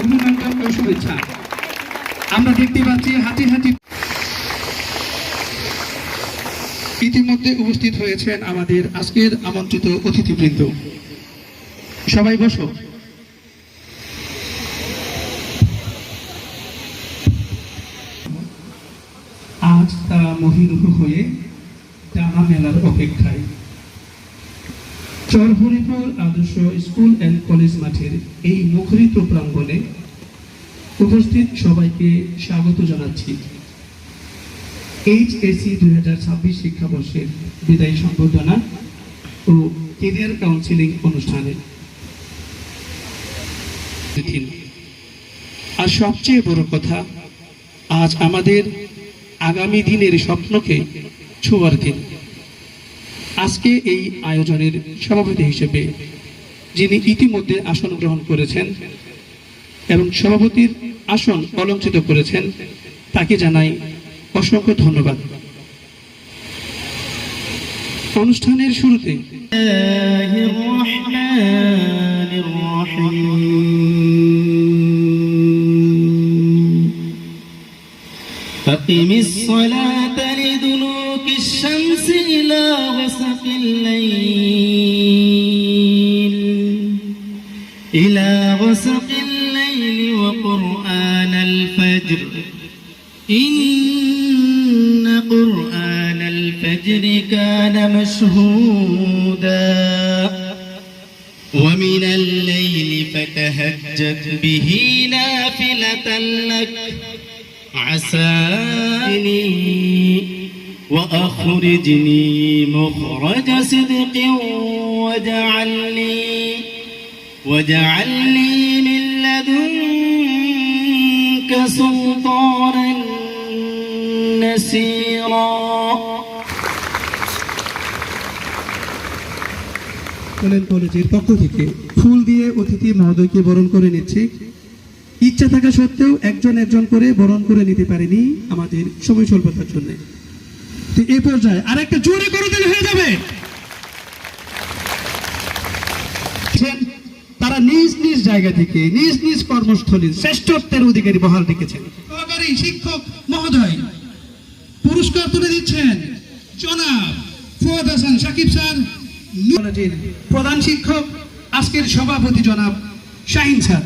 অভিনন্দন ও শুভেচ্ছা। আমরা দেখতে পাচ্ছি হাঁটি হাঁটি ইতিমধ্যে উপস্থিত হয়েছেন আমাদের আজকের আমন্ত্রিত অতিথিবৃন্দ। সবাই বসো। আজ তারা মহিরুহ হয়ে টানা মেলার অপেক্ষায় চরহরিপুর আদর্শ স্কুল অ্যান্ড কলেজ মাঠের এই মুখরিত প্রাঙ্গণে উপস্থিত সবাইকে স্বাগত জানাচ্ছি HSC 2026 শিক্ষাবর্ষের বিদায়ী সংবর্ধনা ও ক্যারিয়ার কাউন্সিলিং অনুষ্ঠানে। আর সবচেয়ে বড় কথা, আজ আমাদের আগামী দিনের স্বপ্নকে ছোঁয়ার দিন। আজকে এই আয়োজনের সভাপতি হিসেবে যিনি ইতিমধ্যে আসন গ্রহণ করেছেন এবং সভাপতির আসন অলঙ্কৃত করেছেন, তাকে জানাই অসংখ্য ধন্যবাদ। অনুষ্ঠানের শুরুতে أقم الصلاة لدلوك الشمس إلى غسق الليل وقرآن الفجر إن قرآن الفجر كان مشهودا ومن الليل فتهجد به نافلة لك عسى وأخرجني مخرج صدق واجعلني من لدنك سلطانا نصيرا। কলেজের পক্ষ থেকে ফুল দিয়ে অতিথি মহোদয়কে বরণ করে নিচ্ছি। ইচ্ছা থাকা সত্ত্বেও একজন একজন করে বরণ করে নিতে পারেনি আমাদের সময় স্বল্পতার জন্য। তো এই পর্যায়ে আরেকটা জোরে করে দিলে হয়ে যাবে। তারা নিজ নিজ জায়গা থেকে নিজ নিজ কর্মস্থলীর শ্রেষ্ঠত্বের অধিকারী বহাল রেখেছেন। সহকারী শিক্ষক মহোদয় পুরস্কার তুলে দিচ্ছেন জনাব ফুয়াদ হাসান সাকিব স্যার, কলেজের প্রধান শিক্ষক আজকের সভাপতি জনাব শাহিন স্যার।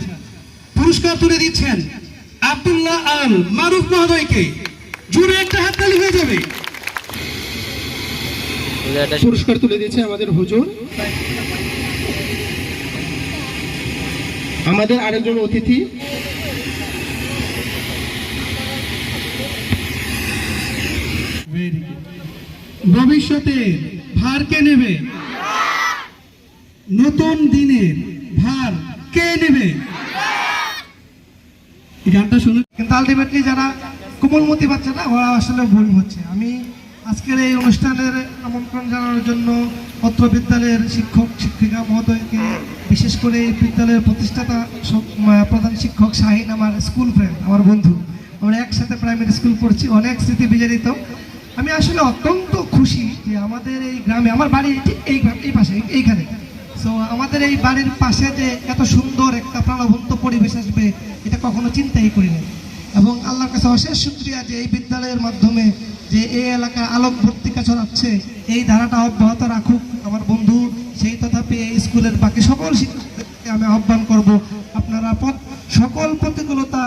পুরস্কার তুলে দিচ্ছেন আব্দুল্লাহ আল মারুফ মহোদয়কে। জোরে একটা হাততালি হয়ে যাবে। পুরস্কার তুলে দিচ্ছে আমাদের হুজুর। আমাদের আরেকজন অতিথি ভবিষ্যতের ভার কে নেবে? নতুন দিনের ভার কে নেবে? গানটা শুনে কিন্তু আলটিমেটলি যারা কোমলমতি পাচ্ছে না, ওরা আসলে ভুল হচ্ছে। আমি আজকের এই অনুষ্ঠানের আমন্ত্রণ জানানোর জন্য অত্র বিদ্যালয়ের শিক্ষক শিক্ষিকা মহোদয়কে, বিশেষ করে এই বিদ্যালয়ের প্রতিষ্ঠাতা প্রধান শিক্ষক শাহিন, আমার স্কুল ফ্রেন্ড, আমার বন্ধু, আমরা একসাথে প্রাইমারি স্কুল পড়ছি, অনেক স্মৃতি বিজড়িত। আমি আসলে অত্যন্ত খুশি যে আমাদের এই গ্রামে, আমার বাড়ি এই পাশে এইখানে, সো আমাদের এই বাড়ির পাশে যে এত সুন্দর একটা প্রাণবন্ত পরিবেশ আসবে এটা কখনো চিন্তাই করিনি। এবং আল্লাহর কাছে অশেষ শুকরিয়া যে এই বিদ্যালয়ের মাধ্যমে যে এই এলাকার আলোক ভর্তিকা ছড়াচ্ছে, এই ধারাটা অব্যাহত রাখুক আমার বন্ধু। সেই তথাপি এই স্কুলের বাকি সকল শিক্ষকদেরকে আমি আহ্বান করব, আপনারা সকল প্রতিকূলতা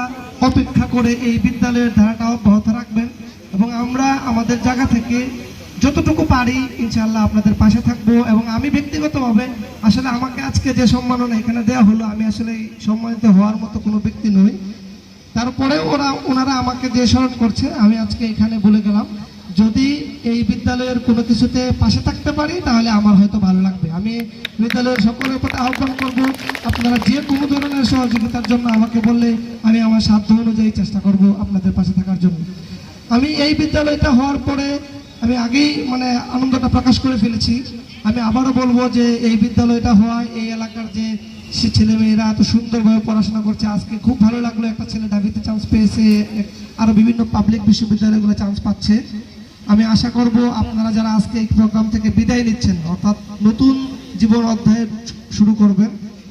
অপেক্ষা করে এই বিদ্যালয়ের ধারাটা অব্যাহত রাখবেন এবং আমরা আমাদের জায়গা থেকে যতটুকু পারি ইনশাআল্লাহ আপনাদের পাশে থাকবো। এবং আমি ব্যক্তিগতভাবে আসলে আমাকে আজকে যে সম্মাননা এখানে দেওয়া হলো, আমি আসলে সম্মানিত হওয়ার মতো কোনো ব্যক্তি নই। তারপরে ওনারা আমাকে যে স্মরণ করছে, আমি আজকে এখানে বলে গেলাম, যদি এই বিদ্যালয়ের কোনো কিছুতে পাশে থাকতে পারি তাহলে আমার হয়তো ভালো লাগবে। আমি বিদ্যালয়ের সকলের প্রতি আহ্বান করব, আপনারা যে কোনো ধরনের সহযোগিতার জন্য আমাকে বললে আমি আমার সাধ্য অনুযায়ী চেষ্টা করব আপনাদের পাশে থাকার জন্য। আমি এই বিদ্যালয়টা হওয়ার পরে আমি আগেই আনন্দটা প্রকাশ করে ফেলেছি। আমি আবারও বলবো যে এই বিদ্যালয়টা হওয়ায় এই এলাকার যে ছেলেমেয়েরা এত সুন্দরভাবে পড়াশোনা করছে, আজকে খুব ভালো লাগলো। একটা ছেলে ঢাবিতে চান্স পেয়েছে, আরও বিভিন্ন পাবলিক বিশ্ববিদ্যালয়গুলো চান্স পাচ্ছে। আমি আশা করব আপনারা যারা আজকে এই প্রোগ্রাম থেকে বিদায় নিচ্ছেন, অর্থাৎ নতুন জীবন অধ্যায়ের শুরু করবেন,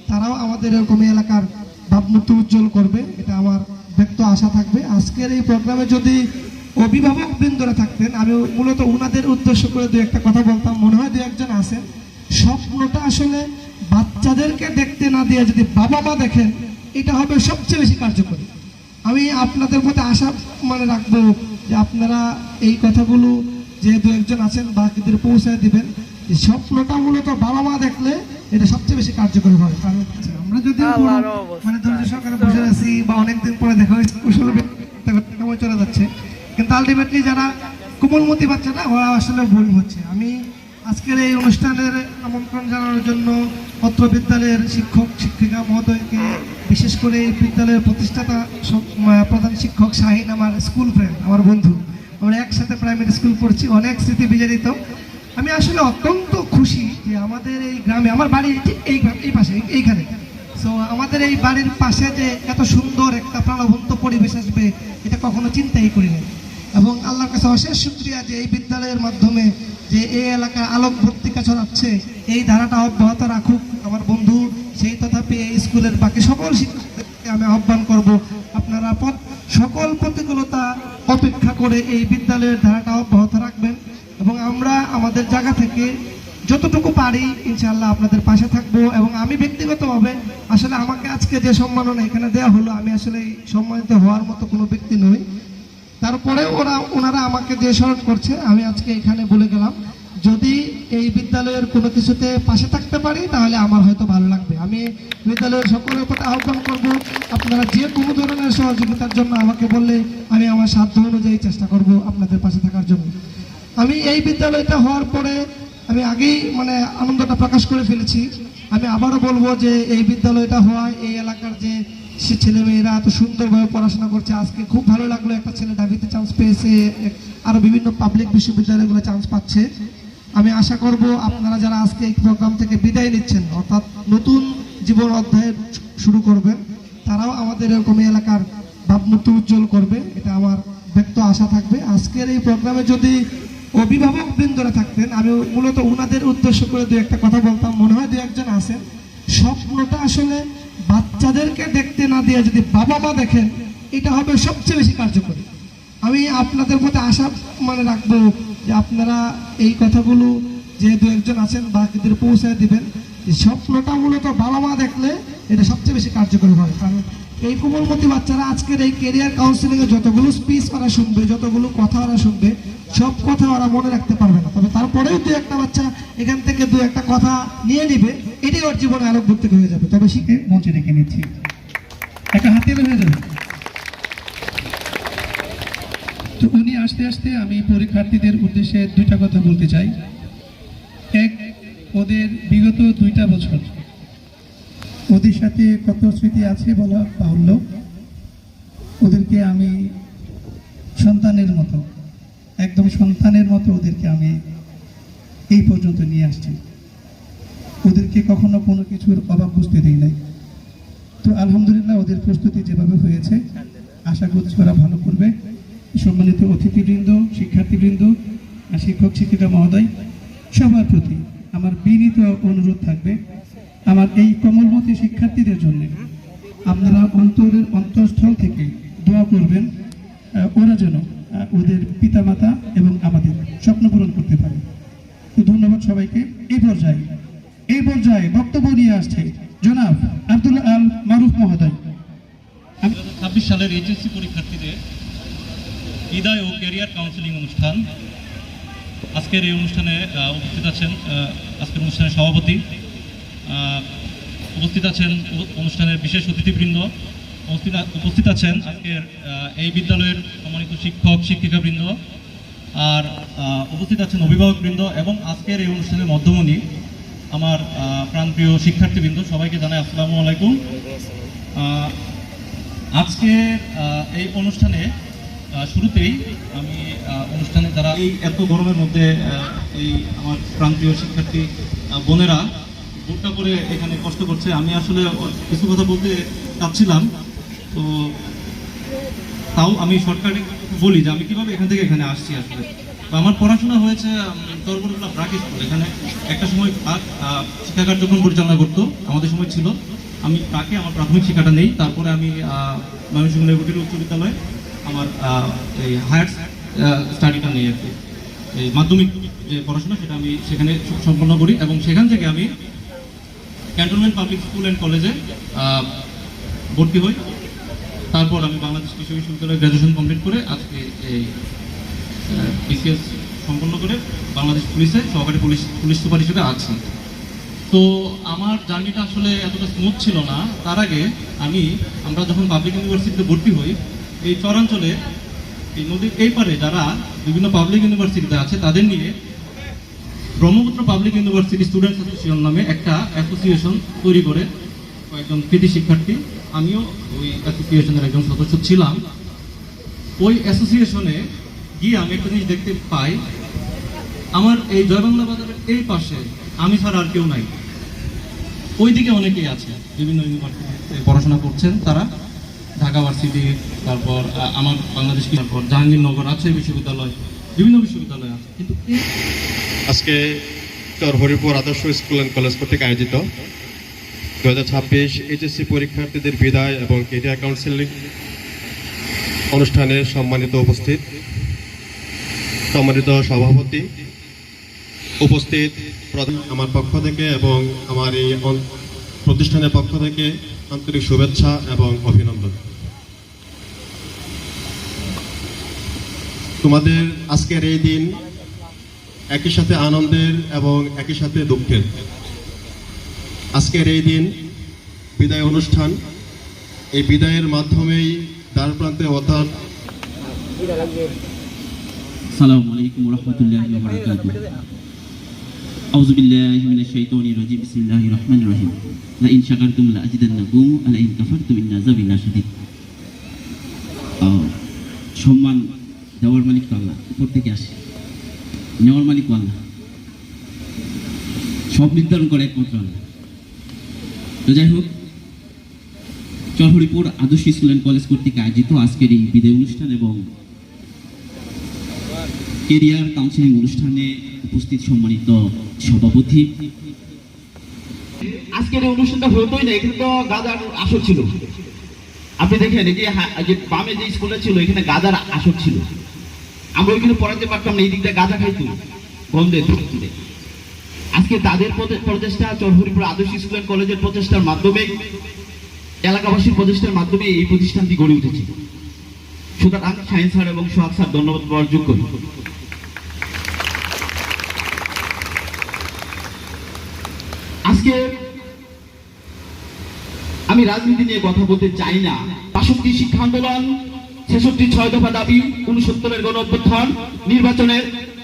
তারাও আমাদের এরকম এই এলাকার ভাবমূর্তি উজ্জ্বল করবে, এটা আমার ব্যক্ত আশা থাকবে। আজকের এই প্রোগ্রামে যদি অভিভাবক বৃন্দরা থাকতেন, আমি মূলত ওনাদের উদ্দেশ্য করে দু একটা কথা বলতাম, মনে হয় দু একজন আছেন। স্বপ্নটা আসলে বাচ্চাদেরকে দেখতে না দিয়ে যদি বাবা মা দেখেন, এটা হবে সবচেয়ে বেশি কার্যকরী। আমি আপনাদের মধ্যে আশা রাখবো যে আপনারা এই কথাগুলো যে দু একজন আছেন বাকিদের পৌঁছায় দিবেন। এই স্বপ্নটা মূলত বাবা মা দেখলে এটা সবচেয়ে বেশি কার্যকরী হবে। কারণ আমরা যদি ধৈর্য সহকারে বসে আছি বা অনেকদিন পরে দেখা হয়েছে কুশল সময় চলে যাচ্ছে, কিন্তু আলটিমেটলি যারা কোমলমতি বাচ্চারা ওরা আসলে ভুল হচ্ছে। আমি আজকের এই অনুষ্ঠানের আমন্ত্রণ জানানোর জন্য অত্র বিদ্যালয়ের শিক্ষক শিক্ষিকা মহোদয়কে, বিশেষ করে এই বিদ্যালয়ের প্রতিষ্ঠাতা প্রধান শিক্ষক শাহিন, আমার স্কুল ফ্রেন্ড, আমার বন্ধু, আমরা একসাথে প্রাইমারি স্কুল পড়ছি, অনেক স্মৃতি বিজড়িত। আমি আসলে অত্যন্ত খুশি যে আমাদের এই গ্রামে, আমার বাড়ি ঠিক এই পাশে এইখানে, সো আমাদের এই বাড়ির পাশে যে এত সুন্দর একটা প্রাণবন্ত পরিবেশ আসবে এটা কখনো চিন্তাই করিনি। এবং আল্লাহর কাছে অশেষ শুকরিয়া যে এই বিদ্যালয়ের মাধ্যমে যে এই এলাকার আলোক ভর্তিকা ছড়াচ্ছে, এই ধারাটা অব্যাহত রাখুক আমার বন্ধু। সেই তথাপি এই স্কুলের বাকি সকল শিক্ষকদেরকে আমি আহ্বান করব, আপনারা সকল প্রতিকূলতা অপেক্ষা করে এই বিদ্যালয়ের ধারাটা অব্যাহত রাখবেন এবং আমরা আমাদের জায়গা থেকে যতটুকু পারি ইনশাআল্লাহ আপনাদের পাশে থাকবো। এবং আমি ব্যক্তিগতভাবে আসলে আমাকে আজকে যে সম্মাননা এখানে দেওয়া হলো, আমি আসলে সম্মানিত হওয়ার মতো কোনো ব্যক্তি নই, তারপরে ওনারা আমাকে যে স্মরণ করছে, আমি আজকে এখানে বলে গেলাম যদি এই বিদ্যালয়ের কোনো কিছুতে পাশে থাকতে পারি তাহলে আমার হয়তো ভালো লাগবে। আমি বিদ্যালয়ের সকলের প্রতি আহ্বান করব, আপনারা যে কোনো ধরনের সহযোগিতার জন্য আমাকে বললে আমি আমার সাধ্য অনুযায়ী চেষ্টা করব আপনাদের পাশে থাকার জন্য। আমি এই বিদ্যালয়টা হওয়ার পরে আমি আগেই আনন্দটা প্রকাশ করে ফেলেছি। আমি আবারও বলবো যে এই বিদ্যালয়টা হওয়ায় এই এলাকার যে ছেলেমেয়েরা এত সুন্দরভাবে পড়াশোনা করছে, আজকে খুব ভালো লাগলো একটা ছেলে ঢাবিতে চান্স পেয়েছে, আরো বিভিন্ন পাবলিক বিশ্ববিদ্যালয়গুলো চান্স পাচ্ছে। আমি আশা করব আপনারা যারা আজকে এই প্রোগ্রাম থেকে বিদায় নিচ্ছেন, অর্থাৎ নতুন জীবন অধ্যায় শুরু করবেন, তারাও আমাদের এরকম এই এলাকার ভাবমূর্তি উজ্জ্বল করবে, এটা আমার ব্যক্ত আশা থাকবে। আজকের এই প্রোগ্রামে যদি অভিভাবক বৃন্দরা থাকতেন, আমি মূলত ওনাদের উদ্দেশ্য করে দু একটা কথা বলতাম, মনে হয় দু একজন আছেন। স্বপ্নটা আসলে বাচ্চাদেরকে দেখতে না দিয়ে যদি বাবা মা দেখেন, এটা হবে সবচেয়ে বেশি কার্যকরী। আমি আপনাদের মধ্যে আশা রাখবো যে আপনারা এই কথাগুলো যে দু একজন আছেন বাকিদের পৌঁছায় দিবেন। এই স্বপ্নটা মূলত বাবা মা দেখলে এটা সবচেয়ে বেশি কার্যকরী হয়। কারণ এই কোমলমতি বাচ্চারা আজকের এই কেরিয়ার কাউন্সিলিংয়ে যতগুলো স্পিচ ওরা শুনবে, যতগুলো কথা ওরা শুনবে, সব কথা ওরা মনে রাখতে পারবে না, তবে তারপরেও দু একটা বাচ্চা এখান থেকে দু একটা কথা নিয়ে নিবে, এটাই ওর জীবনে আলোক ভর্তি হয়ে যাবে। তবে শিখে মঞ্চে রেখে নিচ্ছি, একটা হাতে হয়ে যাবে। তো উনি আসতে আসতে আমি পরীক্ষার্থীদের উদ্দেশ্যে দুইটা কথা বলতে চাই। এক, ওদের বিগত 2টা বছর ওদের সাথে কত স্মৃতি আছে বলা বাহুল্য। ওদেরকে আমি সন্তানের মতো, একদম সন্তানের মতো ওদেরকে আমি এই পর্যন্ত নিয়ে আসছি। ওদেরকে কখনো কোনো কিছুর অভাব বুঝতে দিই নাই। তো আলহামদুলিল্লাহ ওদের প্রস্তুতি যেভাবে হয়েছে, আশা করছি ওরা ভালো করবে। সম্মানিত অতিথিবৃন্দ, শিক্ষার্থীবৃন্দ, শিক্ষক শিক্ষিকা মহোদয়, সবার প্রতি আমার বিনীত অনুরোধ থাকবে, আমার এই কোমলমতি শিক্ষার্থীদের জন্য আপনারা অন্তঃস্থল থেকে দোয়া করবেন, ওরা যেন ওদের পিতামাতা এবং আমাদের স্বপ্ন পূরণ করতে পারে। তো ধন্যবাদ সবাইকে। এই পর্যায়ে বক্তব্য নিয়ে আসছে জনাব আব্দুল আল মারুফ মহোদয়। 2026 সালের এইচএসসি পরীক্ষার্থীদের হৃদয় ও ক্যারিয়ার কাউন্সিলিং অনুষ্ঠান। আজকের এই অনুষ্ঠানে উপস্থিত আছেন আজকের অনুষ্ঠানের সভাপতি, উপস্থিত আছেন অনুষ্ঠানের বিশেষ অতিথিবৃন্দ, উপস্থিত আছেন আজকের এই বিদ্যালয়ের সম্মানিত শিক্ষক শিক্ষিকাবৃন্দ, আর উপস্থিত আছেন অভিভাবকবৃন্দ এবং আজকের এই অনুষ্ঠানের মধ্যমণি আমার প্রাণপ্রিয় শিক্ষার্থীবৃন্দ। সবাইকে জানাই আসসালামু আলাইকুম। আজকে এই অনুষ্ঠানে শুরুতেই আমি অনুষ্ঠানে যারা এই এত গরমের মধ্যে এই আমার প্রান্তীয় শিক্ষার্থী বোনেরা বুটটা করে এখানে কষ্ট করছে, আমি আসলে কিছু কথা বলতে চাচ্ছিলাম, তো তাও আমি সরকারি বলি যে আমি কিভাবে এখান থেকে এখানে আসছি। আসলে তো আমার পড়াশোনা হয়েছে চরবরুল্লাহ ব্রাক স্কুল। এখানে একটা সময় শিক্ষা কার্যক্রম পরিচালনা করতো, আমাদের সময় ছিল। আমি তাকে আমার প্রাথমিক শিক্ষাটা নেই, তারপরে আমি ময়মনসিংহ লেবুটির উচ্চ বিদ্যালয়ে আমার এই হায়ার স্টাডিটা নেই আর কি। এই মাধ্যমিক যে পড়াশোনা সেটা আমি সেখানে সম্পন্ন করি, এবং সেখান থেকে আমি ক্যান্টনমেন্ট পাবলিক স্কুল অ্যান্ড কলেজে ভর্তি হই। তারপর আমি বাংলাদেশ কৃষি বিশ্ববিদ্যালয়ে গ্র্যাজুয়েশন কমপ্লিট করে আজকে এই বিসিএস সম্পন্ন করে বাংলাদেশ পুলিশে সহকারী পুলিশ সুপার হিসেবে আছি। তো আমার জার্নিটা আসলে এতটা স্মুথ ছিল না। তার আগে আমরা যখন পাবলিক ইউনিভার্সিটিতে ভর্তি হই, এই চরাঞ্চলে এই নদীর এই পারে যারা বিভিন্ন পাবলিক ইউনিভার্সিটিতে আছে তাদের নিয়ে Brahmaputra public university students association নামে একটা অ্যাসোসিয়েশন তৈরি করে কয়েকজন কৃতি শিক্ষার্থী, আমিও ওই অ্যাসোসিয়েশনের একজন সদস্য ছিলাম। ওই অ্যাসোসিয়েশনে গিয়ে আমি একটা জিনিস দেখতে পাই, আমার এই জয়বাংলা বাজারের এই পাশে আমি ছাড়া আর কেউ নাই। ওইদিকে অনেকেই আছে, বিভিন্ন ইউনিভার্সিটিতে পড়াশোনা করছেন তারা, ঢাকা ভার্সিটি, তারপর আমার বাংলাদেশ, তারপর জাহাঙ্গীরনগর রাজশাহী বিশ্ববিদ্যালয়, বিভিন্ন বিশ্ববিদ্যালয় আছে। কিন্তু আজকে হরিপুর আদর্শ স্কুল অ্যান্ড কলেজ কর্তৃক আয়োজিত 2026 এইচএসসি পরীক্ষার্থীদের বিদায় এবং কেরিয়ার কাউন্সেলিং অনুষ্ঠানে সম্মানিত সভাপতি উপস্থিত আমার পক্ষ থেকে এবং আমার এই প্রতিষ্ঠানের পক্ষ থেকে আন্তরিক শুভেচ্ছা এবং অভিনন্দন। তোমাদের আজকের এই দিন একই সাথে আনন্দের এবং একই সাথে দুঃখের। আজকের এই দিন বিদায় অনুষ্ঠান, এই বিদায়ের মাধ্যমেই দ্বার প্রান্তে অর্থাৎ আসসালামু আলাইকুম ওয়া রাহমাতুল্লাহি ওয়া বারাকাতুহু। আউযু বিল্লাহি মিনাশ শাইতানির রাজিম। বিসমিল্লাহির রহমানির রহিম। লা ইন শাকারতুম লা আযিদান্নাকুম ওয়া লা ইন কাফারতুম ইন্না আযাবি লাশাদীদ। সম্মান দেওয়ার মালিক তো আল্লাহ, উপর থেকে আসে। নেওয়ার মালিক আল্লাহ, সব নির্ধারণ করে একমাত্র আল্লাহ। তো যাই হোক, চরহরিপুর আদর্শ স্কুল অ্যান্ড কলেজ কর্তৃক আয়োজিত আজকের এই বিদায় অনুষ্ঠান এবং কেরিয়ার কাউন্সিলিং অনুষ্ঠানে উপস্থিত সম্মানিত সভাপতি, আজকের এই অনুষ্ঠানটা হতোই না, এখানে তো গাদার আসর ছিল। আপনি দেখেন এই যে বামে যে স্কুলটা ছিল এখানে গাদার আসর ছিল, আমরা ওইখানে পড়াতে পারতাম না, এই দিকটা গাদা খাইতো গন্ধে। আজকে তাদের প্রচেষ্টা, চরহরিপুর আদর্শ স্কুল অ্যান্ড কলেজের প্রচেষ্টার মাধ্যমে, এলাকাবাসীর প্রচেষ্টার মাধ্যমে এই প্রতিষ্ঠানটি গড়ে উঠেছে। সুতরাং সায়েন্স স্যার এবং সোহাগ স্যার ধন্যবাদ পাওয়ার যোগ্য। আজকে আমি রাজনীতি নিয়ে কথা বলতে চাই না। ৬২ শিক্ষা আন্দোলন, ৬৬ ৬ দফা দাবি, ৬৯ গণ অভ্যুত্থান, নির্বাচনের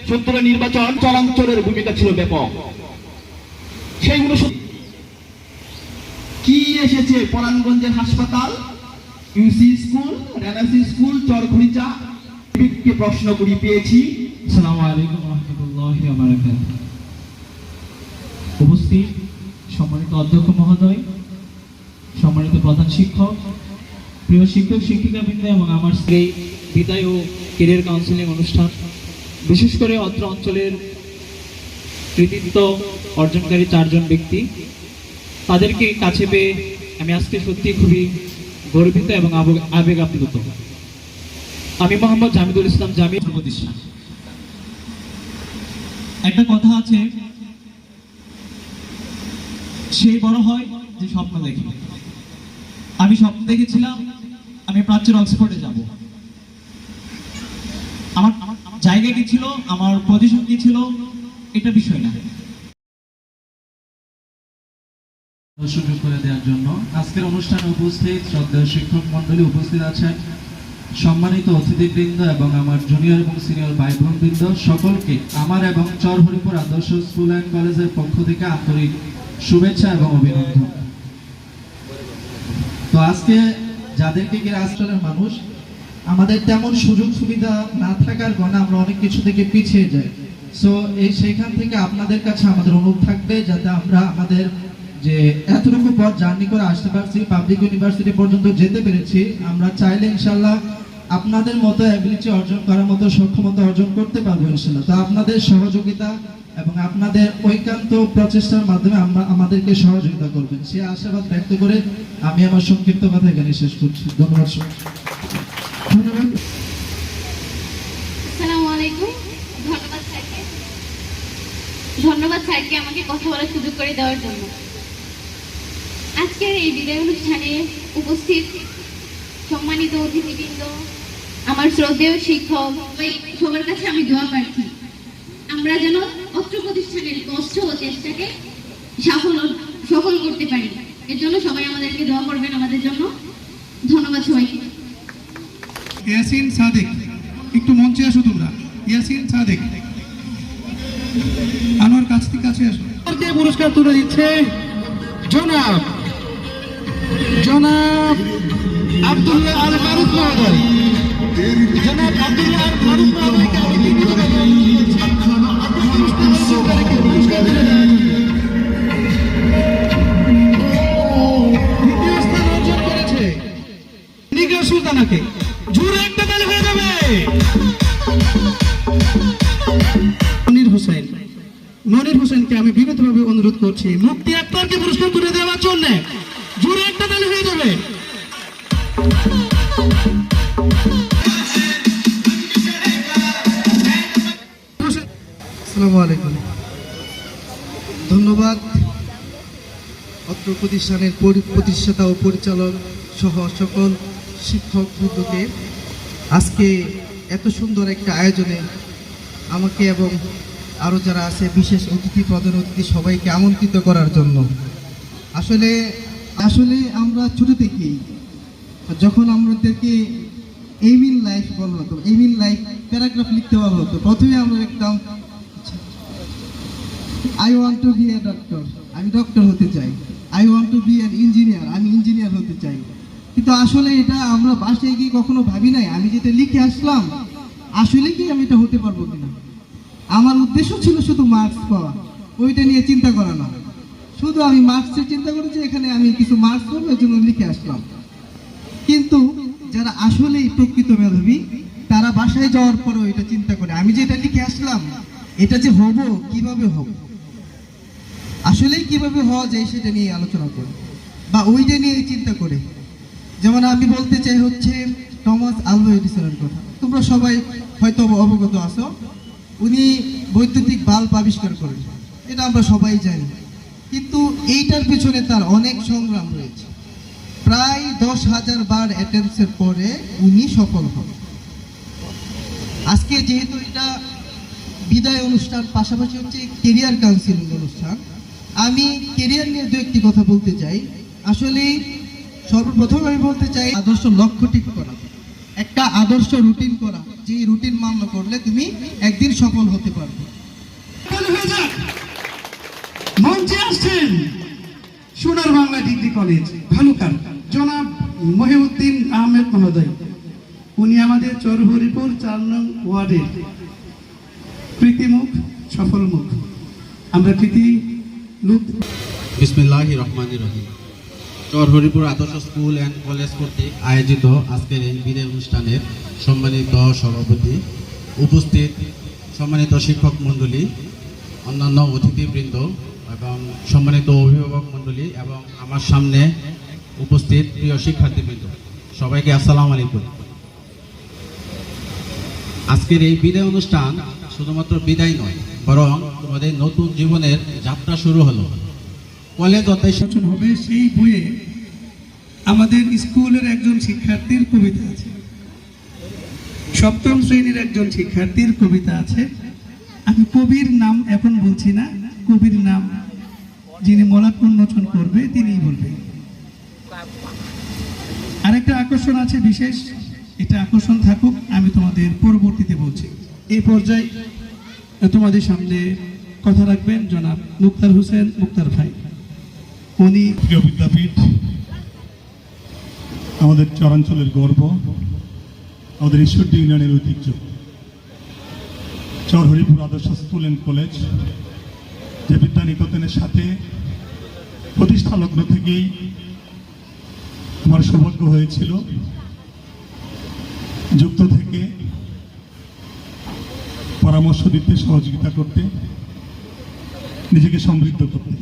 ৭০ নির্বাচন, চলাঞ্চলের ভূমিকা ছিল ব্যাপক। সেই ৬৯ কি এসেছে? পরাণগঞ্জের হাসপাতাল, ইউসি স্কুল, রানাসি স্কুল, চরখড়িচা। প্রশ্ন করি পেয়েছি। আসসালামু আলাইকুম ওয়া রাহমাতুল্লাহি ওয়া বারাকাতুহু। উপস্থিত সম্মানিত অধ্যক্ষ মহোদয়, সম্মানিত প্রধান শিক্ষক, প্রিয় শিক্ষক শিক্ষিকাবৃন্দ এবং আমার এই বিদায় ও কেরিয়ার কাউন্সিলিং অনুষ্ঠান, বিশেষ করে অত্র অঞ্চলের কৃতিত্ব অর্জনকারী 4 জন ব্যক্তি, তাদেরকে কাছে পেয়ে আমি আজকে সত্যি খুবই গর্বিত এবং আবেগ আপ্লুত। আমি মোহাম্মদ জামিদুল ইসলাম জামি প্রতিষ্ঠান। একটা কথা আছে, সেই বড় হয় যে স্বপ্ন দেখে। আমি স্বপ্ন দেখেছিলাম আমি প্রাচ্যের অক্সফোর্ডে যাব। আমার জায়গা কি ছিল, আমার পজিশন কি ছিল, এটা বিষয় না। সুযোগ করে দেওয়ার জন্য আজকের অনুষ্ঠানে উপস্থিত শ্রদ্ধেয় শিক্ষক মন্ডলী উপস্থিত আছেন, সম্মানিত অতিথিবৃন্দ এবং আমার জুনিয়র এবং সিনিয়র ভাই বোনবৃন্দ, সকলকে আমার এবং চরহরিপুর আদর্শ স্কুল অ্যান্ড কলেজের পক্ষ থেকে আন্তরিক শুভেচ্ছা এবং অভিনন্দন। তো আজকে যাদেরকে কি রাষ্ট্রের মানুষ, আমাদের তেমন সুযোগ সুবিধা না থাকার কারণে আমরা অনেক কিছু থেকে পিছিয়ে যাই। সো সেইখান থেকে আপনাদের কাছে আমাদের অনুরোধ থাকবে যাতে আমরা আমাদের যে এতটুকু পথ জার্নি করে আসতে পারছি, পাবলিক ইউনিভার্সিটি পর্যন্ত যেতে পেরেছি, আমরা চাইলে ইনশাল্লাহ আপনাদের মতো অ্যাবিলিটি অর্জন করার মতো সক্ষমতা অর্জন করতে পারবো ইনশাআল্লাহ। তো আপনাদের সহযোগিতা এবং আপনাদের ঐকান্ত প্রচেষ্টার মাধ্যমে আমাদেরকে সহযোগিতা করবেন, সে আশাবাদ ব্যক্ত করে আমি আমার সংক্ষিপ্ত কথা এখানে শেষ করছি। ধন্যবাদ। ধন্যবাদ। আসসালামু আলাইকুম। ধন্যবাদ স্যারকে আমাকে কথা বলার সুযোগ করে দেওয়ার জন্য। আজকের এই বিদায় অনুষ্ঠানে উপস্থিত সম্মানিত অতিথিবৃন্দ, আমার শ্রদ্ধেয় শিক্ষক, সবার কাছে আমি দোয়া প্রার্থী আমরা যেন অত্র প্রতিষ্ঠানের কষ্ট ও চেষ্টাকে সফল করতে পারি। এর জন্য সবাই আমাদেরকে দোয়া করবেন আমাদের জন্য। ধন্যবাদ সবাইকে। ইয়াসিন সাদেক, একটু মঞ্চে আসো তোমরা। ইয়াসিন সাদেক, আনোয়ার কাছ থেকে কাছে আসো। পুরস্কার তুলে দিচ্ছে জনাব আব্দুল্লাহ আল মারুফ মহোদয়। জনাব আব্দুল্লাহ আল মারুফ মহোদয়কে আমি বিনীতভাবে পুরস্কার তুলে দেন। দ্বিতীয় স্থান অর্জন করেছে নিগার সুলতানাকে। জোরে একটা তালি হয়ে যাবে। মনির হোসেনকে আমি বিনীতভাবে অনুরোধ করছি মুফতি আক্তারকে পুরস্কার তুলে দেওয়ার জন্য। জোরে একটা তালি হয়ে যাবে। আসসালামু আলাইকুম। ধন্যবাদ অত্র প্রতিষ্ঠানের প্রতিষ্ঠাতা ও পরিচালক সহ সকল শিক্ষক বৃন্দকে আজকে এত সুন্দর একটা আয়োজনে আমাকে এবং আরও যারা আছে বিশেষ অতিথি প্রধান অতিথি সবাইকে আমন্ত্রিত করার জন্য। আসলে আমরা ছোটো থেকেই যখন আমাদেরকে এইম ইন লাইফ বলা হতো, এইম ইন লাইফ প্যারাগ্রাফ লিখতে বলা হতো, প্রথমে আমরা লিখতাম I want to be a doctor, আমি ডক্টর হতে চাই। I want to be an engineer, আমি ইঞ্জিনিয়ার হতে চাই। কিন্তু আসলে এটা আমরা বাসায় গিয়ে কখনো ভাবি নাই আমি যেটা লিখে আসলাম আসলে কি আমি এটা হতে পারবো কিনা। আমার উদ্দেশ্য ছিল শুধু মার্কস পাওয়া, ওইটা নিয়ে চিন্তা করা না। শুধু আমি মার্কসের চিন্তা করেছি, এখানে আমি কিছু মার্কস পাবো এর জন্য লিখে আসলাম। কিন্তু যারা আসলেই প্রকৃত মেধাবী তারা বাসায় যাওয়ার পরেও এটা চিন্তা করে আমি যে এটা লিখে আসলাম এটা যে হব, কিভাবে হব, আসলেই কিভাবে হওয়া যায় সেটা নিয়ে আলোচনা করে বা ওইটা নিয়ে চিন্তা করে। যেমন আমি বলতে চাই হচ্ছে টমাস আলভা এডিসনের কথা। তোমরা সবাই হয়তো অবগত আছো, উনি বৈদ্যুতিক বাল্ব আবিষ্কার করেন, এটা আমরা সবাই জানি। কিন্তু এইটার পেছনে তার অনেক সংগ্রাম রয়েছে। প্রায় 10,000 বার অ্যাটেম্পসের পরে উনি সফল হন। আজকে যেহেতু এটা বিদায় অনুষ্ঠান, পাশাপাশি হচ্ছে কেরিয়ার কাউন্সিলিং অনুষ্ঠান, আমি কেরিয়ার নিয়ে দু একটি কথা বলতে চাই। আসলে সর্বপ্রথম আমি বলতে চাই আদর্শ লক্ষ্য ঠিক করা, একটা আদর্শ রুটিন করা, যে রুটিন মান্য করলে তুমি একদিন সফল হতে পারবে। মঞ্চে আসছেন সোনার বাংলা ডিগ্রি কলেজ ভালুকার জনাব মহিউদ্দিন আহমেদ মহোদয়। উনি আমাদের চরহরিপুর 4 নং ওয়ার্ডের প্রীতিমুখ সফল মুখ। আমরা প্রীতি লোক। বিসমিল্লাহির রহমানির রহিম। চরহরিপুর আদর্শ স্কুল অ্যান্ড কলেজ কর্তৃক আয়োজিত আজকের এই বিদায় অনুষ্ঠানের সম্মানিত সভাপতি, উপস্থিত সম্মানিত শিক্ষক মণ্ডলী, অন্যান্য অতিথিবৃন্দ এবং সম্মানিত অভিভাবক মণ্ডলী এবং আমার সামনে উপস্থিত প্রিয় শিক্ষার্থীবৃন্দ, সবাইকে আসসালামু আলাইকুম। আজকের এই বিদায় অনুষ্ঠান শুধুমাত্র বিদায় নয়, বরং তোমাদের নতুন জীবনের যাত্রা শুরু হলো। কলেজ অধ্যায় হবে সেই বইয়ে আমাদের স্কুলের একজন শিক্ষার্থীর কবিতা আছে, 7ম শ্রেণীর একজন শিক্ষার্থীর কবিতা আছে। আমি কবির নাম এখন বলছি না, কবির নাম যিনি মলাট উন্মোচন করবে তিনিই বলবেন। আরেকটা আকর্ষণ আছে বিশেষ, এটা আকর্ষণ থাকুক, আমি তোমাদের পরবর্তীতে বলছি। এই পর্যায়ে তোমাদের সামনে কথা রাখবেন জনাব মুক্তার হোসেন মুক্তার ভাই। উনি প্রিয় বিদ্যাপীঠ, আমাদের চরাঞ্চলের গর্ব, আমাদের ঈশ্বরদী ইউনিয়নের ঐতিহ্য, চরহরিপুর আদর্শ স্কুল অ্যান্ড কলেজ, যে বিদ্যানিকেতনের সাথে প্রতিষ্ঠা লগ্ন থেকেই আমার সৌভাগ্য হয়েছিল যুক্ত থেকে পরামর্শ দিতে, সহযোগিতা করতে, নিজেকে সমৃদ্ধ করতে।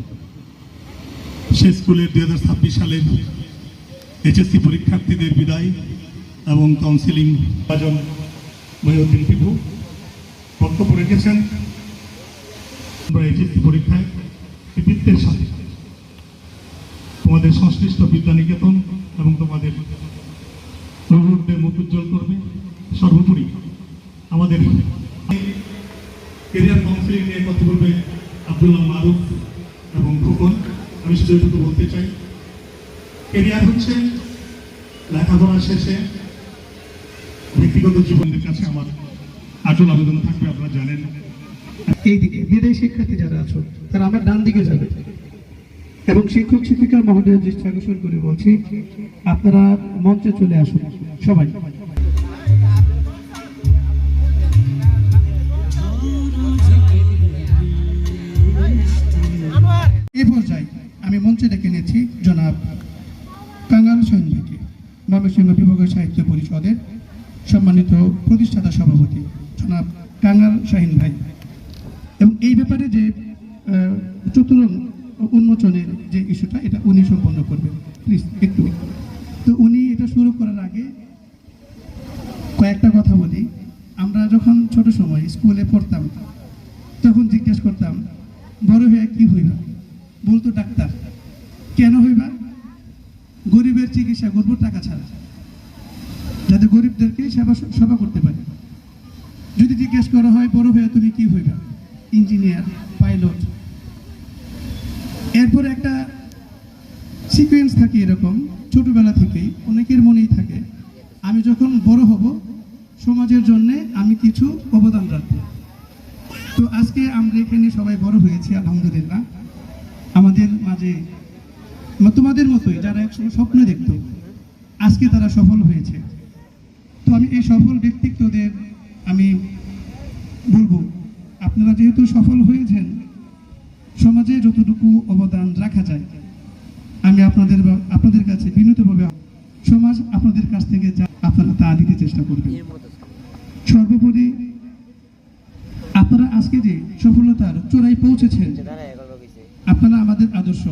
সে স্কুলের 2026 সালের HSC পরীক্ষার্থীদের বিদায় এবং কাউন্সিলিং বাজন মহিউদ্দিন পিপু বক্তব্য রেখেছেন। আমরা HSC পরীক্ষায় কৃতিত্বের সাথে তোমাদের সংশ্লিষ্ট বিদ্যানিকেতন এবং তোমাদের অভিভাবকদের মুখ উজ্জ্বল করবে। সর্বোপরি আমাদের কেরিয়ার কাউন্সিলিং নিয়ে কথা বলবে আব্দুল্লাহ মারুফ এবং খোকন। আমি শুধু এটুকু বলতে চাই, কেরিয়ার হচ্ছে লেখাপড়া শেষে ব্যক্তিগত জীবনের কাছে আমার আটল আবেদন থাকবে। আপনারা জানেন, এই দিকে বিদায়ী শিক্ষার্থী যারা আছো তারা আমার ডান দিকে যাবে এবং শিক্ষক শিক্ষিকা মহোদয়ের দৃষ্টি আকর্ষণ করে বলছি, আপনারা মঞ্চে চলে আসুন সবাই। এই পর্যায়ে আমি মঞ্চে ডেকে নিয়েছি জনাব কাঙ্গাল শাহীন ভাইকে, ময়মনসিংহ বিভাগীয় সাহিত্য পরিষদের সম্মানিত প্রতিষ্ঠাতা সভাপতি জনাব কাঙ্গাল শাহীন ভাই। এবং এই ব্যাপারে যে চতুরঙ্গ উন্মোচনের যে ইস্যুটা, এটা উনি সম্পন্ন করবেন, প্লিজ একটু। তো উনি এটা শুরু করার আগে কয়েকটা কথা বলি। আমরা যখন ছোট সময় স্কুলে পড়তাম তখন জিজ্ঞেস করতাম, বড় হয়ে কি হইবা? বলতো ডাক্তার। কেন হইবা? গরিবের চিকিৎসা করবো টাকা ছাড়া, যাতে গরিবদেরকে সেবা করতে পারে। যদি জিজ্ঞেস করা হয় বড় হয়ে তুমি কি হইবা? Engineer, pilot. এরপর একটা সিকোয়েন্স থাকে এরকম, ছোটবেলা থেকেই অনেকের মনেই থাকে, আমি যখন বড় হব সমাজের জন্য আমি কিছু অবদান রাখবো। তো আজকে আমরা এখানে সবাই বড় হয়েছি আলহামদুলিল্লাহ। আমাদের মাঝে তোমাদের মতোই যারা একসময় স্বপ্ন দেখত, আজকে তারা সফল হয়েছে। তো আমি এই সফল ব্যক্তিত্বদের আমি বলবো, আপনারা যেহেতু সফল হয়েছেন, সমাজে যতটুকু অবদান রাখা যায় আমি আপনাদের কাছে বিনীতভাবে, সমাজ আপনাদের কাছ থেকে যা আপনারা তা দিতে চেষ্টা করবেন। সর্বোপরি আপনারা আজকে যে সফলতার চূড়ায় পৌঁছেছেন, আপনারা আমাদের আদর্শ।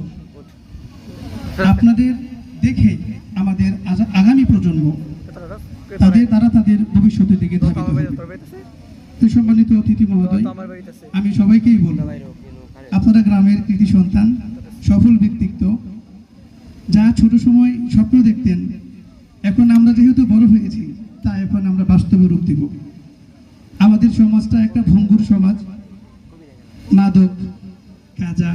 আপনাদের দেখে আমাদের আগামী প্রজন্ম তারা তাদের ভবিষ্যতের দিকে ধাবিত হবে। তো সম্মানিত অতিথি মহোদয়, আমি সবাইকেই বলব, আপনারা গ্রামের কৃতি সন্তান, সফল ব্যক্তিত্ব, যা ছোট সময় স্বপ্ন দেখতেন, এখন আমরা যেহেতু বড় হয়েছি তা এখন আমরা বাস্তবে রূপ দিব। আমাদের সমাজটা একটা ভঙ্গুর সমাজ। মাদক, গাঁজা,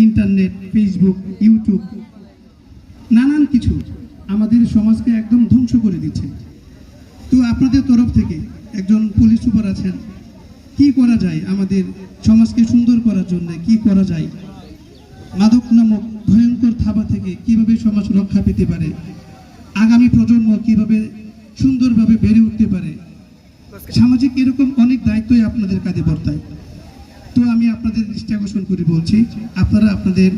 ইন্টারনেট, ফেসবুক, ইউটিউব, নানান কিছু আমাদের সমাজকে একদম ধ্বংস করে দিচ্ছে। তো আপনাদের তরফ থেকে একজন পুলিশ সুপার আছেন, কি করা যায় আমাদের সমাজকে সুন্দর করার জন্য, কি করা যায়, মাদক নামক ভয়ঙ্কর থাবা থেকে কিভাবে সমাজ রক্ষা পেতে পারে, আগামী প্রজন্ম কিভাবে সুন্দরভাবে বেড়ে উঠতে পারে, সামাজিক এরকম অনেক দায়িত্বই আপনাদের কাঁধে বর্তায়। তো আমি আপনাদের দৃষ্টি আকর্ষণ করে বলছি, আপনারা আপনাদের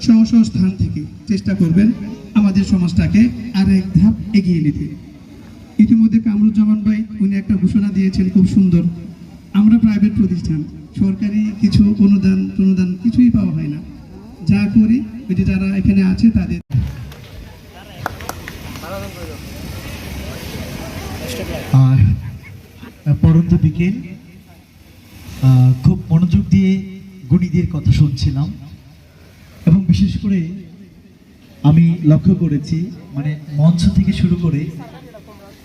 স্ব স্থান থেকে চেষ্টা করবেন আমাদের সমাজটাকে আর এক ধাপ এগিয়ে নিতে। ইতিমধ্যে কামরুজ্জামান ভাই উনি একটা ঘোষণা দিয়েছেন খুব সুন্দর, আমরা প্রাইভেট প্রতিষ্ঠান, সরকারি কিছু অনুদান কিছুই পাওয়া হয় না, যা করি ওই যে যারা এখানে আছে তাদের। আর পরন্ত বিকেল, খুব মনোযোগ দিয়ে গুণীদের কথা শুনছিলাম এবং বিশেষ করে আমি লক্ষ্য করেছি, মানে মঞ্চ থেকে শুরু করে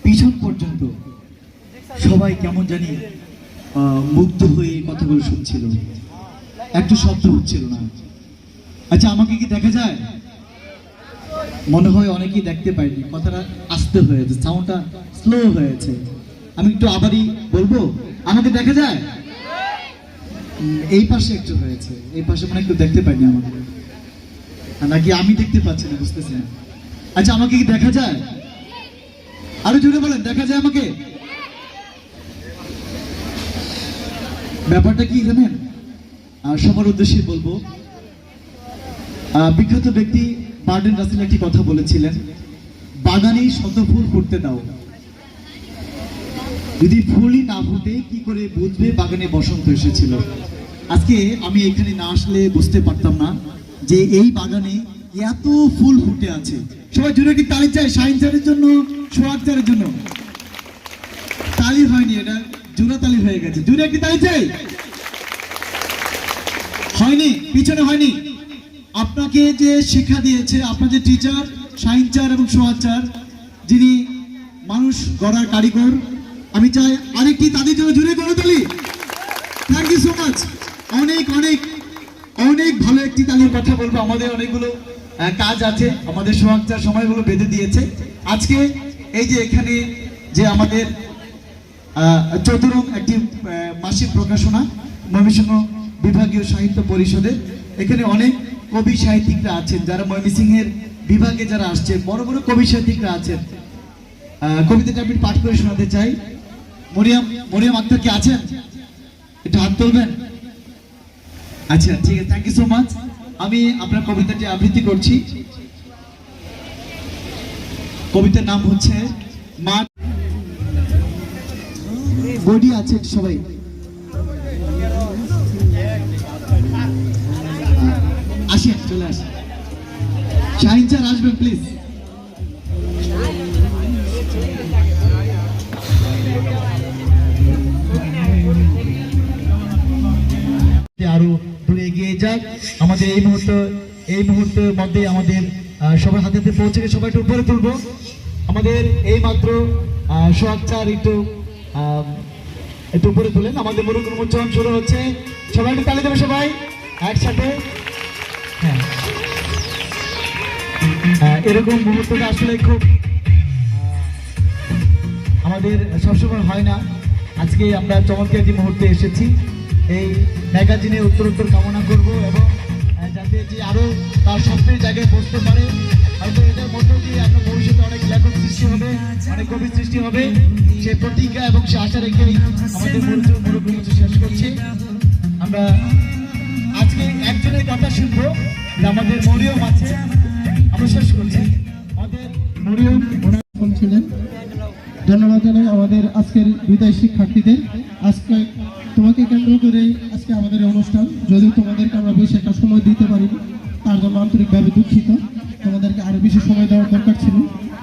পিছন পর্যন্ত সবাই কেমন জানি মুগ্ধ হয়ে কথাগুলো শুনছিল, একটু শব্দ হচ্ছিল না। আচ্ছা, আমাকে কি দেখা যায়? মনে হয় অনেকেই দেখতে পাইনি, কথাটা আস্তে হয়েছে, সাউন্ডটা স্লো হয়েছে। আমি একটু আবারই বলবো, আমাকে দেখা যায়? এই পাশে একটু হয়েছে, এই পাশে মানে একটু দেখতে পাইনি আমাকে, নাকি আমি দেখতে পাচ্ছি না, বুঝতেছি না। আচ্ছা, আমাকে কি দেখা যায়? আরো জোরে বলেন, দেখা যায় আমাকে? ব্যাপারটা কি জানেন, সবার উদ্দেশ্যে বলবো, বিখ্যাত ব্যক্তি বার্ডেন রাসেল একটি কথা বলেছিলেন, বাগানে শত ফুল ফুটতে দাও, যদি ফুলই না ফুটে কি করে বুঝবে বাগানে বসন্ত এসেছিল? আজকে আমি এখানে না আসলে বুঝতে পারতাম না যে এই বাগানে এত ফুল ফুটে আছে। সবাই জুড়ে কি তালি চাই শাহিন স্যারের জন্য, সোহাগ স্যারের জন্য? তালি হয়নি, এটা জোড়া তালি হয়ে গেছে। জুড়ে কি তালি চাই? হয়নি, পিছনে হয়নি। আপনাকে যে শিক্ষা দিয়েছে আপনাদের টিচার শাহিন স্যার এবং সোহাগ স্যার, যিনি মানুষ গড়ার কারিগর, আমি চাই আরেকটি তাদের জন্য জুড়ে করতালি। Thank you so much. অনেক অনেক অনেক ভালো একটি তালির কথা বলবো। আমাদের অনেকগুলো কাজ আছে, আমাদের সোহাগ স্যার সময়গুলো বেঁধে দিয়েছে। আজকে এই যে এখানে যে আমাদের চতুরঙ্গ একটি মাসিক প্রকাশনা ময়মনসিংহ বিভাগীয় সাহিত্য পরিষদের, এখানে অনেক কবি সাহিত্যিকরা আছেন যারা ময়মনসিংহের বিভাগে যারা আসছে, বড় বড় কবি সাহিত্যিকরা আছেন। কবিতাটা আমি পাঠ করে শোনাতে চাই। মরিয়াম আক্তার কি আছেন? একটু হাত তুলবেন। আচ্ছা ঠিক আছে, থ্যাংক ইউ সো মাচ। আমি আপনার কবিতাটি আবৃত্তি করছি। কবিতার নাম হচ্ছে মা। বডি আছে সবাই? আসেন, চলে আসেন। শাহিন স্যার আসবেন প্লিজ। আরো দূরে এগিয়ে যাক। আমাদের এই মুহূর্তের মধ্যে আমাদের সবার হাতে পৌঁছে গেছে। সবাই একটু উপরে তুলবো। আমাদের এই মাত্র সোহাগ স্যার একটু উপরে তুলেন। আমাদের মুরুখ উন্মোচন শুরু হচ্ছে। সবাই একটু তালি দেবে, সবাই একসাথে। হ্যাঁ, এরকম মুহূর্তটা আসলে খুব আমাদের সবসময় হয় না। আজকে আমরা চমৎকার একটি মুহূর্তে এসেছি। এই ম্যাগাজিনে উত্তরোত্তর কামনা করব এবং যাতে যে আরো তার স্বপ্নের জায়গায় পৌঁছতে পারে। হয়তো এটার মধ্য দিয়ে আপনার ভবিষ্যতে অনেক লেখক সৃষ্টি হবে, অনেক কবি সৃষ্টি হবে। সে প্রতিজ্ঞা এবং সে আশা রেখেই আমাদের মুরব্বী শেষ করছি। আমরা আজকে একজনের কথা শুনবো, আমাদের মরিয়ম আছে। আমরা শেষ করছি। আমাদের মরিয়ম ছিলেন। ধন্যবাদ জানাই আমাদের আজকের বিদায় শিক্ষার্থীদের। আজকে তোমাকে কেন্দ্র করে আজকে আমাদের অনুষ্ঠান, যদিও তোমাদেরকে আমরা বেশি একটা সময় দিতে পারিনি, তার জন্য আন্তরিকভাবে দুঃখিত। তোমাদেরকে আরো বেশি সময় দেওয়ার দরকার ছিল।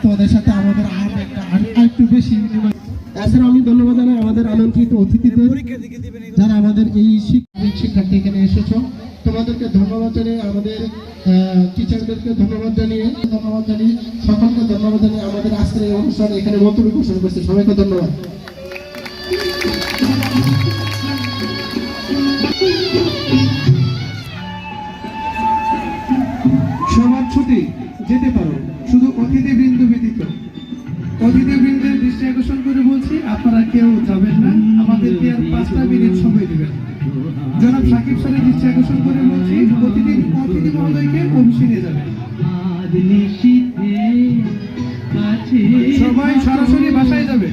তোমাদের সাথে আমাদের আরেকটু বেশি। এছাড়া আমি ধন্যবাদ জানাই আমাদের আমন্ত্রিত অতিথিদের, যারা আমাদের এই শিক্ষার্থী এখানে এসেছ। তোমাদেরকে ধন্যবাদ জানিয়ে, আমাদের টিচারদেরকে ধন্যবাদ জানিয়ে সকলকে ধন্যবাদ জানিয়ে আমাদের আজকের এই অনুষ্ঠান এখানে বক্তব্য ঘোষণা করছে। সবাইকে ধন্যবাদ। সবার ছুটি যেতে পারো, শুধু অতিথিবৃন্দ ব্যতীত। অতিথিবৃন্দের দৃষ্টি আকর্ষণ করে বলছি, আপনারা কেউ যাবেন না, আমাদেরকে আর 5টা মিনিট সময় দেবেন। জনাব সাকিব স্যারের দৃষ্টি আকর্ষণ করে বলছি, অতিথি মহোদয়কে অফিসে নিয়ে যাবেন। সবাই সরাসরি বাসায় যাবে।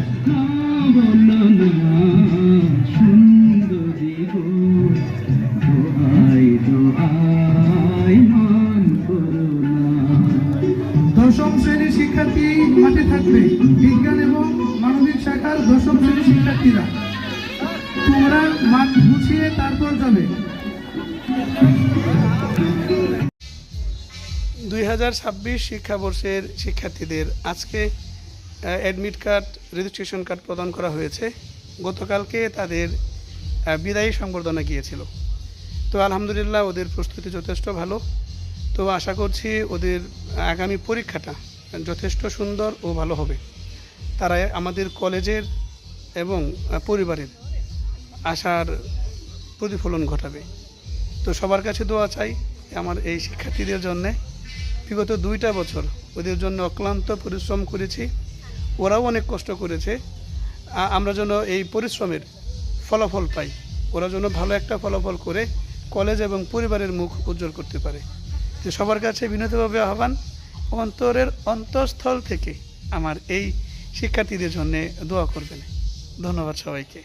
দশম শ্রেণীর শিক্ষার্থী মাঠে থাকবে। বিজ্ঞান এবং মানবিক শাখার 10ম শ্রেণীর শিক্ষার্থীরা, তোমরা মাঠ গুছিয়ে তারপর যাবে। 2026 শিক্ষাবর্ষের শিক্ষার্থীদের আজকে অ্যাডমিট কার্ড, রেজিস্ট্রেশন কার্ড প্রদান করা হয়েছে। গতকালকে তাদের বিদায়ী সংবর্ধনা গিয়েছিল। তো আলহামদুলিল্লাহ ওদের প্রস্তুতি যথেষ্ট ভালো। তো আশা করছি ওদের আগামী পরীক্ষাটা যথেষ্ট সুন্দর ও ভালো হবে। তারা আমাদের কলেজের এবং পরিবারের আশার প্রতিফলন ঘটাবে। তো সবার কাছে দোয়া চাই আমার এই শিক্ষার্থীদের জন্যে। বিগত 2টা বছর ওদের জন্য অক্লান্ত পরিশ্রম করেছি, ওরাও অনেক কষ্ট করেছে। আমরা যেন এই পরিশ্রমের ফলাফল পাই, ওরা যেন ভালো একটা ফলাফল করে কলেজ এবং পরিবারের মুখ উজ্জ্বল করতে পারে। তো সবার কাছে বিনীতভাবে আহ্বান, অন্তরের অন্তঃস্থল থেকে আমার এই শিক্ষার্থীদের জন্য দোয়া করবেন। ধন্যবাদ সবাইকে।